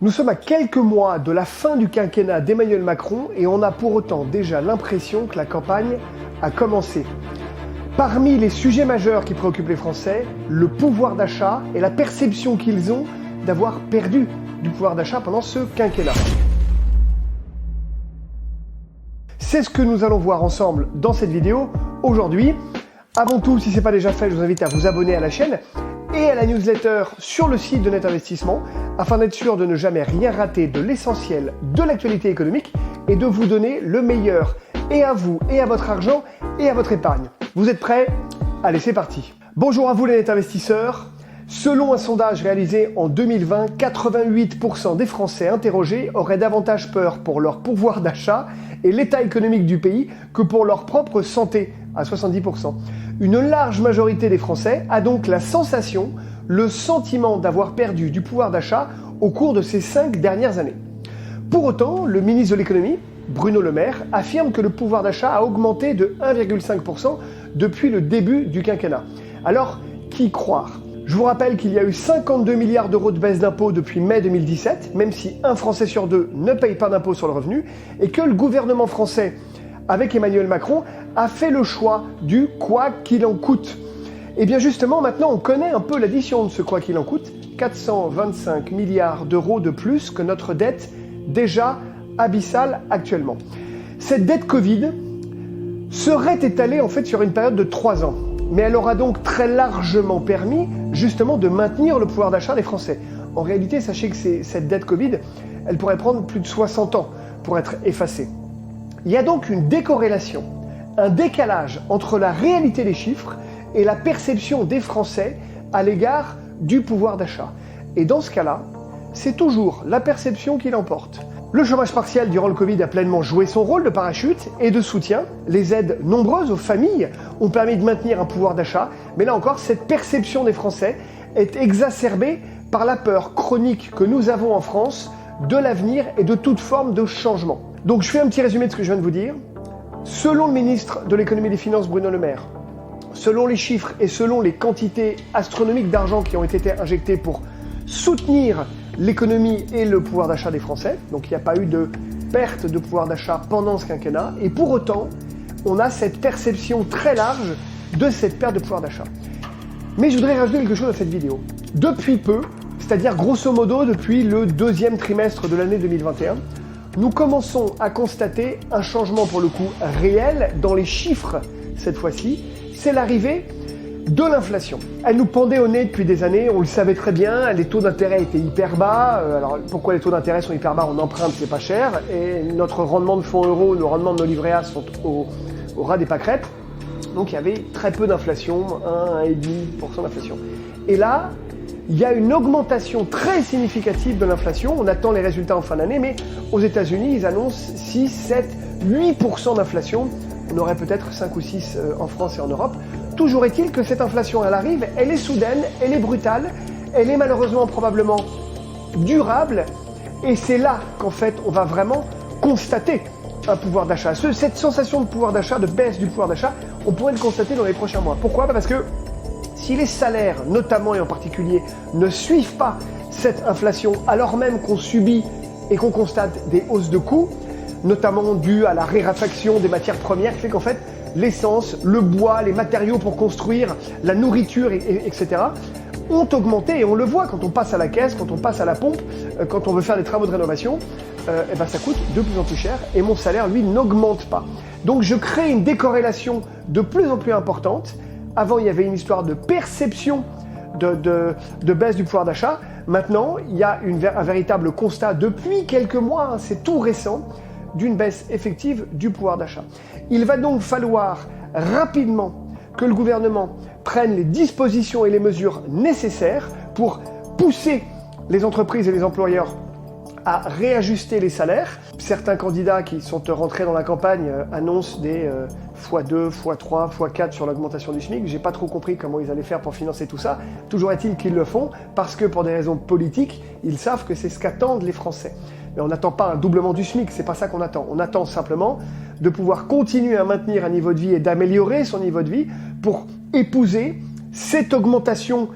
Nous sommes à quelques mois de la fin du quinquennat d'Emmanuel Macron et on a pour autant déjà l'impression que la campagne a commencé. Parmi les sujets majeurs qui préoccupent les Français, le pouvoir d'achat et la perception qu'ils ont d'avoir perdu du pouvoir d'achat pendant ce quinquennat. C'est ce que nous allons voir ensemble dans cette vidéo aujourd'hui. Avant tout, si ce n'est pas déjà fait, je vous invite à vous abonner à la chaîne et à la newsletter sur le site de Net Investissement afin d'être sûr de ne jamais rien rater de l'essentiel de l'actualité économique et de vous donner le meilleur et à vous et à votre argent et à votre épargne. Vous êtes prêts? Allez, c'est parti. Bonjour à vous les net investisseurs. Selon un sondage réalisé en 2020, 88% des Français interrogés auraient davantage peur pour leur pouvoir d'achat et l'état économique du pays que pour leur propre santé, à 70%. Une large majorité des Français a donc la sensation, le sentiment d'avoir perdu du pouvoir d'achat au cours de ces 5 dernières années. Pour autant, le ministre de l'économie, Bruno Le Maire, affirme que le pouvoir d'achat a augmenté de 1,5% depuis le début du quinquennat. Alors, qui croire ? Je vous rappelle qu'il y a eu 52 milliards d'euros de baisse d'impôts depuis mai 2017, même si un Français sur deux ne paye pas d'impôts sur le revenu, et que le gouvernement français, avec Emmanuel Macron, a fait le choix du « quoi qu'il en coûte ». Et bien justement, maintenant, on connaît un peu l'addition de ce « quoi qu'il en coûte », 425 milliards d'euros de plus que notre dette déjà abyssale actuellement. Cette dette Covid serait étalée en fait sur une période de 3 ans. Mais elle aura donc très largement permis justement de maintenir le pouvoir d'achat des Français. En réalité, sachez que cette dette Covid, elle pourrait prendre plus de 60 ans pour être effacée. Il y a donc une décorrélation, un décalage entre la réalité des chiffres et la perception des Français à l'égard du pouvoir d'achat. Et dans ce cas-là, c'est toujours la perception qui l'emporte. Le chômage partiel durant le Covid a pleinement joué son rôle de parachute et de soutien. Les aides nombreuses aux familles ont permis de maintenir un pouvoir d'achat. Mais là encore, cette perception des Français est exacerbée par la peur chronique que nous avons en France de l'avenir et de toute forme de changement. Donc je fais un petit résumé de ce que je viens de vous dire. Selon le ministre de l'économie et des finances Bruno Le Maire, selon les chiffres et selon les quantités astronomiques d'argent qui ont été injectées pour soutenir l'économie et le pouvoir d'achat des Français, donc il n'y a pas eu de perte de pouvoir d'achat pendant ce quinquennat, et pour autant, on a cette perception très large de cette perte de pouvoir d'achat. Mais je voudrais rajouter quelque chose à cette vidéo. Depuis peu, c'est-à-dire grosso modo depuis le 2e trimestre de l'année 2021, nous commençons à constater un changement pour le coup réel dans les chiffres cette fois-ci, c'est l'arrivée de l'inflation. Elle nous pendait au nez depuis des années, on le savait très bien, les taux d'intérêt étaient hyper bas. Alors pourquoi les taux d'intérêt sont hyper bas? On emprunte, c'est pas cher, et notre rendement de fonds euros, nos rendements de nos livrets A sont au ras des pâquerettes. Donc il y avait très peu d'inflation, 1,5% d'inflation. Et là, il y a une augmentation très significative de l'inflation. On attend les résultats en fin d'année, mais aux États-Unis, ils annoncent 6, 7, 8% d'inflation. On aurait peut-être 5 ou 6 en France et en Europe. Toujours est-il que cette inflation, elle arrive, elle est soudaine, elle est brutale, elle est malheureusement probablement durable, et c'est là qu'en fait on va vraiment constater un pouvoir d'achat. Cette sensation de pouvoir d'achat, de baisse du pouvoir d'achat, on pourrait le constater dans les prochains mois. Pourquoi? Parce que si les salaires, notamment et en particulier, ne suivent pas cette inflation, alors même qu'on subit et qu'on constate des hausses de coûts, notamment dues à la raréfaction des matières premières, qui fait qu'en fait l'essence, le bois, les matériaux pour construire, la nourriture, etc. ont augmenté, et on le voit quand on passe à la caisse, quand on passe à la pompe, quand on veut faire des travaux de rénovation, et ben ça coûte de plus en plus cher et mon salaire, lui, n'augmente pas. Donc je crée une décorrélation de plus en plus importante. Avant, il y avait une histoire de perception de baisse du pouvoir d'achat. Maintenant, il y a un véritable constat depuis quelques mois, hein, c'est tout récent, d'une baisse effective du pouvoir d'achat. Il va donc falloir rapidement que le gouvernement prenne les dispositions et les mesures nécessaires pour pousser les entreprises et les employeurs à réajuster les salaires. Certains candidats qui sont rentrés dans la campagne annoncent des x2, x3, x4 sur l'augmentation du SMIC. J'ai pas trop compris comment ils allaient faire pour financer tout ça. Toujours est-il qu'ils le font parce que pour des raisons politiques, ils savent que c'est ce qu'attendent les Français. Mais on n'attend pas un doublement du SMIC, c'est pas ça qu'on attend. On attend simplement de pouvoir continuer à maintenir un niveau de vie et d'améliorer son niveau de vie pour épouser cette augmentation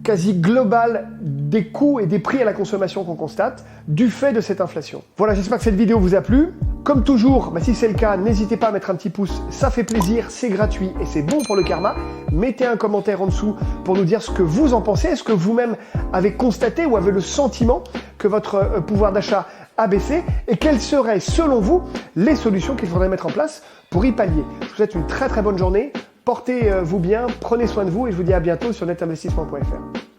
quasi globale des coûts et des prix à la consommation qu'on constate du fait de cette inflation. Voilà, j'espère que cette vidéo vous a plu. Comme toujours, si c'est le cas, n'hésitez pas à mettre un petit pouce, ça fait plaisir, c'est gratuit et c'est bon pour le karma. Mettez un commentaire en dessous pour nous dire ce que vous en pensez. Est-ce que vous-même avez constaté ou avez le sentiment que votre pouvoir d'achat a baissé et quelles seraient, selon vous, les solutions qu'il faudrait mettre en place pour y pallier. Je vous souhaite une très très bonne journée. Portez-vous bien, prenez soin de vous et je vous dis à bientôt sur netinvestissement.fr.